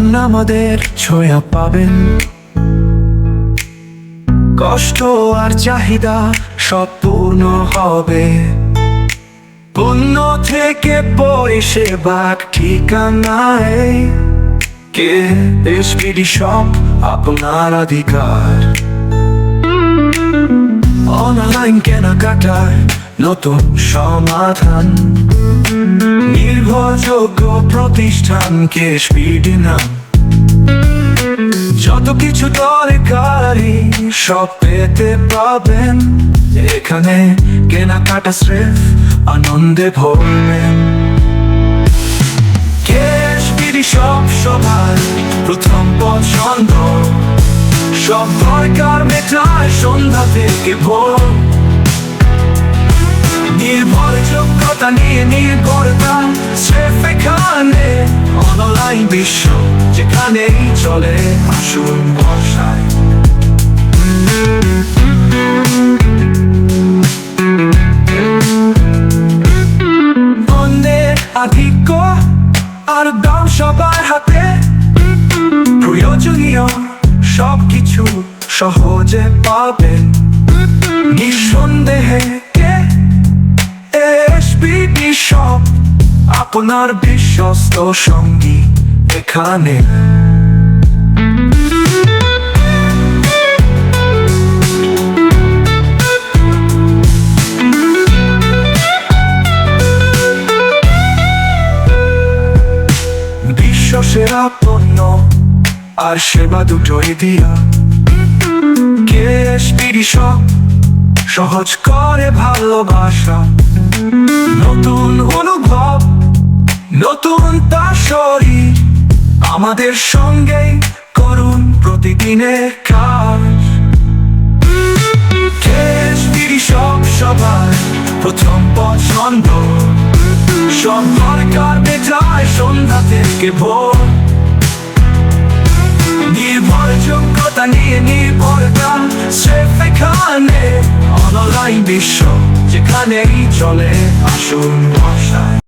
গান আমাদের ছোঁয়া পাবেন। কষ্ট আর চাহিদা সব পূর্ণ হবে। পুণ্য থেকে পরিষেবা ঠিকানায় কে এসপিডি শপ আপনার অধিকার। অনলাইন কেনাকাটার নতুন সমাধান, নির্ভরযোগ্য প্রতিষ্ঠান এসপিডি নাম। যত কিছু দরকারি সব পেতে পাবেন এখানে। কেনাকাটা স্রেফ আনন্দে ভরবেন। এসপিডি শপ সবার প্রথম পছন্দ। সব দরকার মেটায় সন্ধ্যা থেকে ভোর। নির্ভরযোগ্যতা নিয়ে নির্ভরতা স্রেফ এখানে। অনলাইন বিশ্ব যেখানেই চলে, আসুন বর্ষায়। অন্যের আধিক্য আর দাম সবার হাতে। প্রয়োজনীয় সবকিছু সহজে পাবেন নিঃসন্দেহে। এসপিডি শপ আপনার বিশ্বস্ত সঙ্গী এখানে। বিশ্বসেরা পণ্য আর সেবা দুটোই দিয়া এসপিডি শপ সহজ করে ভালোবাসা। নতুন অনুভব, নতুন তার শরীর। আমাদের সঙ্গে করুন প্রতিদিনের কাজ। এসপিডি শপ সবার প্রথম পছন্দ। সব দরকার মেটায় সন্ধ্যা থেকে ভোর। নির্ভরযোগ্যতা নিয়ে নির্ভরতা স্রেফ এখানে। অনলাইন বিশ্ব যেখানেই চলে, আসুন বর্ষায়।